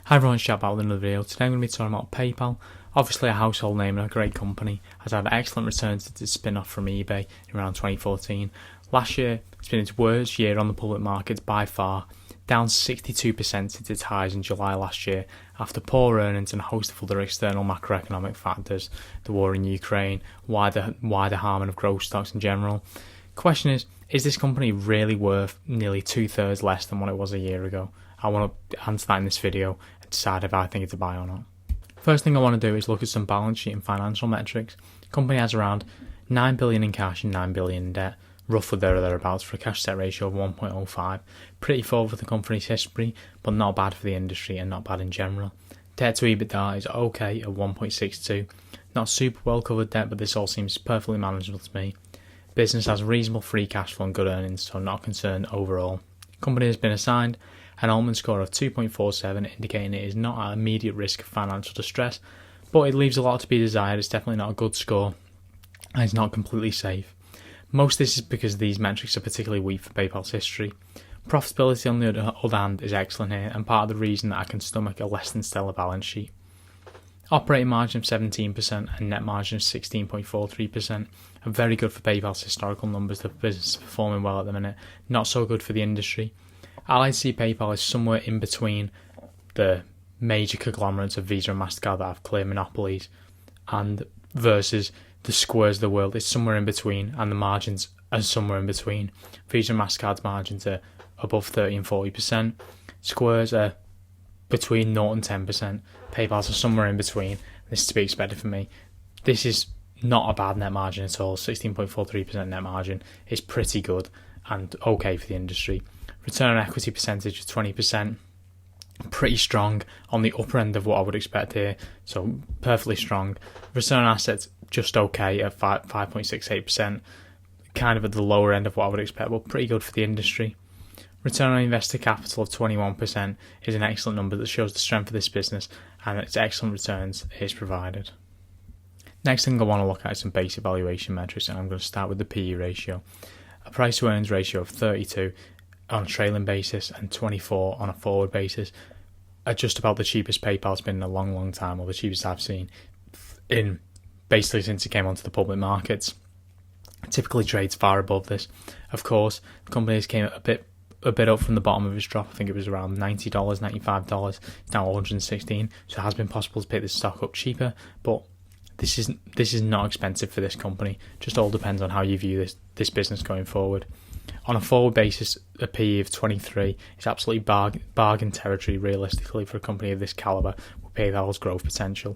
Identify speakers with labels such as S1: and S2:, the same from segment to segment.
S1: Hi everyone, it's Jack back with another video. Today I'm going to be talking about PayPal. Obviously a household name and a great company, has had excellent returns since its spin-off from eBay in around 2014. Last year, it's been its worst year on the public markets by far, down 62% since its highs in July last year after poor earnings and a host of other external macroeconomic factors, the war in Ukraine, wider harming of growth stocks in general. Question is this company really worth nearly 2/3 less than what it was a year ago? I want to answer that in this video and decide if I think it's a buy or not. First thing I want to do is look at some balance sheet and financial metrics. The company has around 9 billion in cash and 9 billion in debt, roughly there or thereabouts, for a cash debt ratio of 1.05. Pretty full for the company's history, but not bad for the industry and not bad in general. Debt to EBITDA is okay at 1.62. Not super well covered debt, but this all seems perfectly manageable to me. Business has reasonable free cash flow and good earnings, so I'm not concerned overall. Company has been assigned an Altman score of 2.47, indicating it is not at immediate risk of financial distress, but it leaves a lot to be desired. It's definitely not a good score, and it's not completely safe. Most of this is because these metrics are particularly weak for PayPal's history. Profitability, on the other hand, is excellent here, and part of the reason that I can stomach a less than stellar balance sheet. Operating margin of 17% and net margin of 16.43% are very good for PayPal's historical numbers. The business is performing well at the minute, not so good for the industry. I like to see PayPal as somewhere in between the major conglomerates of Visa and MasterCard that have clear monopolies and versus the Squares of the world. It's somewhere in between, and the margins are somewhere in between. Visa and MasterCard's margins are above 30 and 40%. Squares are between 0 and 10%. PayPal's are somewhere in between. This is to be expected for me. This is not a bad net margin at all. 16.43% net margin is pretty good and okay for the industry. Return on equity percentage of 20%, pretty strong, on the upper end of what I would expect here, so perfectly strong. Return on assets just okay at 5.68%, kind of at the lower end of what I would expect, but pretty good for the industry. Return on invested capital of 21% is an excellent number that shows the strength of this business and its excellent returns it has provided. Next thing I want to look at is some basic valuation metrics, and I'm going to start with the PE ratio. A price to earnings ratio of 32 on a trailing basis and 24 on a forward basis are just about the cheapest PayPal's been in a long time, or the cheapest I've seen in basically since it came onto the public markets. It typically trades far above this. Of course, the company came a bit up from the bottom of its drop. I think it was around $90, $95. It's now $116, so it has been possible to pick this stock up cheaper, but this is not expensive for this company. Just all depends on how you view this business going forward. On a forward basis, a PE of 23 is absolutely bargain territory realistically for a company of this calibre with PayPal's growth potential.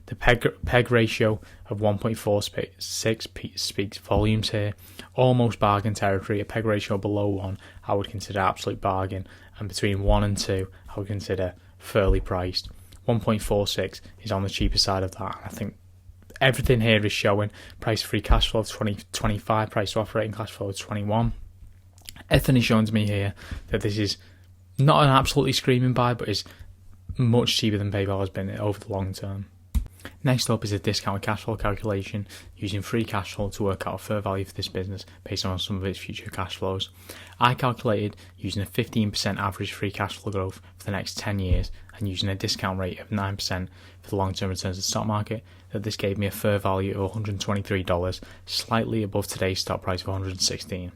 S1: The PEG ratio of 1.46 speaks volumes here. Almost bargain territory. A PEG ratio below 1 I would consider absolute bargain, and between 1 and 2 I would consider fairly priced. 1.46 is on the cheaper side of that. I think everything here is showing price free cash flow of 25, price to operating cash flow of 21. Everything is showing to me here that this is not an absolutely screaming buy, but is much cheaper than PayPal has been over the long term. Next up is a discounted cash flow calculation using free cash flow to work out a fair value for this business based on some of its future cash flows. I calculated using a 15% average free cash flow growth for the next 10 years and using a discount rate of 9% for the long-term returns of the stock market, that this gave me a fair value of $123, slightly above today's stock price of $116.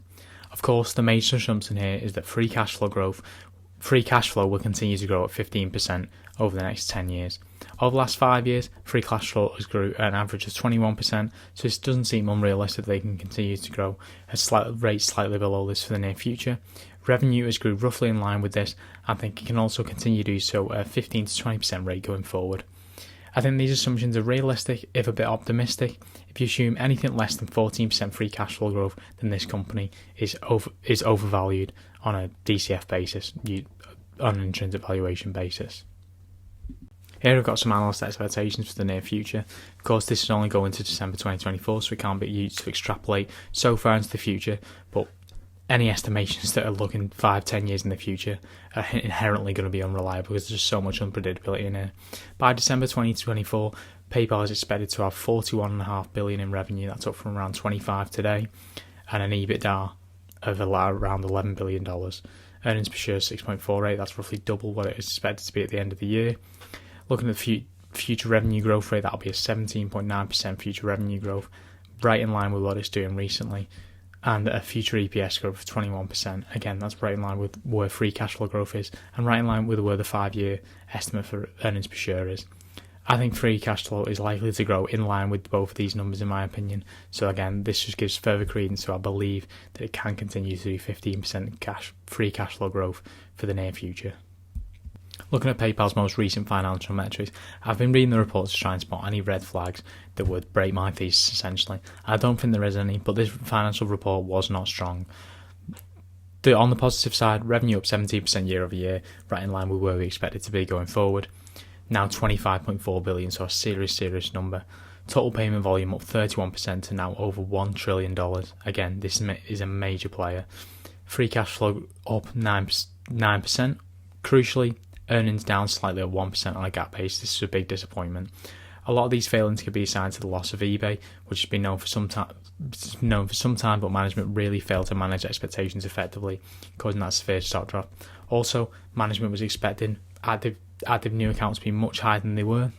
S1: Of course, the major assumption here is that free cash flow will continue to grow at 15% over the next 10 years. Over the last 5 years, free cash flow has grew at an average of 21%, so it doesn't seem unrealistic they can continue to grow at a rate slightly below this for the near future. Revenue has grew roughly in line with this. I think it can also continue to do so at a 15 to 20% rate going forward. I think these assumptions are realistic, if a bit optimistic. If you assume anything less than 14% free cash flow growth, then this company is overvalued on a DCF basis, on an intrinsic valuation basis. Here I've got some analyst expectations for the near future. Of course, this is only going to December 2024, so it can't be used to extrapolate so far into the future, but any estimations that are looking 5-10 years in the future are inherently going to be unreliable because there's just so much unpredictability in here. By December 2024, PayPal is expected to have $41.5 billion in revenue. That's up from around 25 today, and an EBITDA of around $11 billion. Earnings per share 6.48, that's roughly double what it is expected to be at the end of the year. Looking at the future revenue growth rate, that'll be a 17.9% future revenue growth, right in line with what it's doing recently. And a future EPS growth of 21%. Again, that's right in line with where free cash flow growth is, and right in line with where the 5-year estimate for earnings per share is. I think free cash flow is likely to grow in line with both of these numbers, in my opinion. So again, this just gives further credence to our belief that it can continue to do 15% free cash flow growth for the near future. Looking at PayPal's most recent financial metrics, I've been reading the reports to try and spot any red flags that would break my thesis, essentially. I don't think there is any, but this financial report was not strong. On the positive side, revenue up 17% year over year, right in line with where we expect it to be going forward. Now 25.4 billion, so a serious number. Total payment volume up 31% to now over $1 trillion. Again, this is a major player. Free cash flow up 9%. Crucially, earnings down slightly at 1% on a GAAP basis. This is a big disappointment. A lot of these failings could be assigned to the loss of eBay, which has been known for some time, but management really failed to manage expectations effectively, causing that severe stock drop. Also, management was expecting active new accounts to be much higher than they were.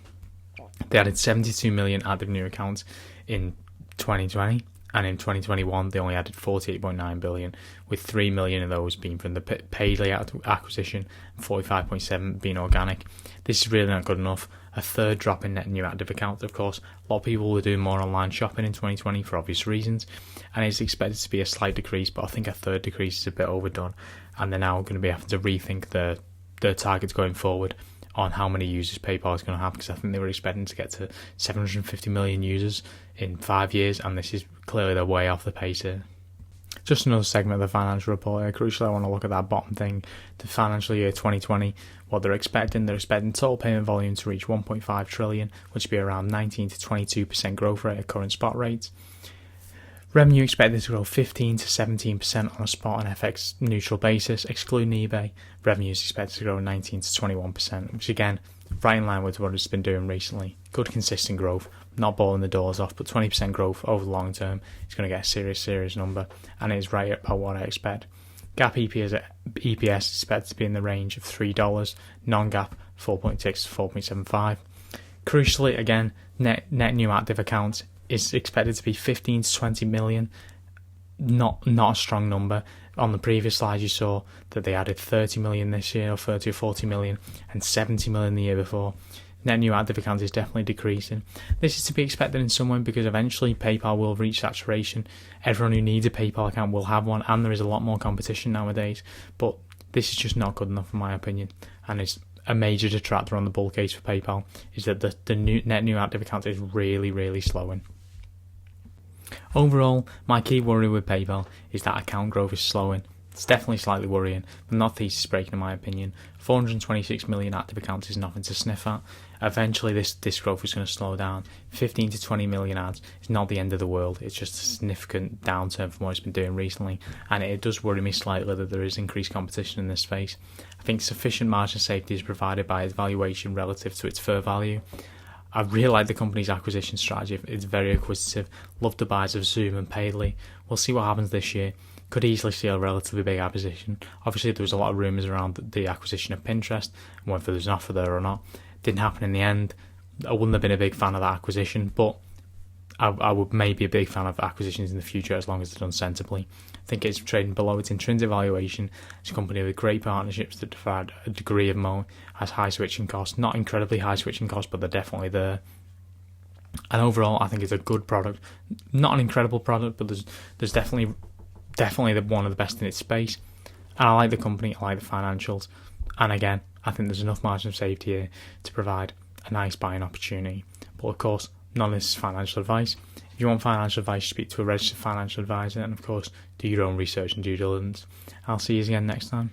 S1: They added 72 million active new accounts in 2020, and in 2021 they only added 48.9 billion, with 3 million of those being from the Payday acquisition and 45.7 being organic. This is really not good enough. A third drop in net new active accounts, of course. A lot of people were doing more online shopping in 2020 for obvious reasons, and it's expected to be a slight decrease, but I think a third decrease is a bit overdone, and they're now going to be having to rethink their targets going forward on how many users PayPal is going to have, because I think they were expecting to get to 750 million users in 5 years, and this is clearly they're way off the pace here. Just another segment of the financial report here. Crucially, I want to look at that bottom thing, the financial year 2020, what they're expecting. They're expecting total payment volume to reach 1.5 trillion, which would be around 19 to 22% growth rate at current spot rates. Revenue expected to grow 15 to 17% on a spot and FX neutral basis, excluding eBay. Revenue is expected to grow 19 to 21%, which again, right in line with what it's been doing recently. Good consistent growth, not balling the doors off, but 20% growth over the long term is going to get a serious number, and it is right about what I expect. GAAP EPS is expected to be in the range of $3, non-GAAP 4.6 to 4.75. Crucially, again, net new active accounts is expected to be 15 to 20 million, not a strong number. On the previous slide you saw that they added 30 million this year, or 30 or 40 million, and 70 million the year before. Net new active accounts is definitely decreasing. This is to be expected in some way because eventually PayPal will reach saturation. Everyone who needs a PayPal account will have one, and there is a lot more competition nowadays, but this is just not good enough in my opinion, and it's a major detractor on the bull case for PayPal, is that the net new active accounts is really slowing. Overall, my key worry with PayPal is that account growth is slowing. It's definitely slightly worrying, but not thesis breaking in my opinion. 426 million active accounts is nothing to sniff at. Eventually this growth is going to slow down. 15 to 20 million ads is not the end of the world. It's just a significant downturn from what it's been doing recently, and it does worry me slightly that there is increased competition in this space. I think sufficient margin of safety is provided by its valuation relative to its fair value. I really like the company's acquisition strategy. It's very acquisitive. Love the buys of Zoom and Paidly. We'll see what happens this year. Could easily see a relatively big acquisition. Obviously, there was a lot of rumours around the acquisition of Pinterest and whether there's an offer there or not. Didn't happen in the end. I wouldn't have been a big fan of that acquisition, but I would maybe be a big fan of acquisitions in the future as long as they're done sensibly. I think it's trading below its intrinsic valuation. It's a company with great partnerships that provide a degree of moat, has high switching costs, not incredibly high switching costs, but they're definitely there. And overall, I think it's a good product. Not an incredible product, but there's definitely one of the best in its space. And I like the company, I like the financials. And again, I think there's enough margin of safety here to provide a nice buying opportunity. But of course, none of this is financial advice. If you want financial advice, speak to a registered financial advisor, and of course, do your own research and due diligence. I'll see you again next time.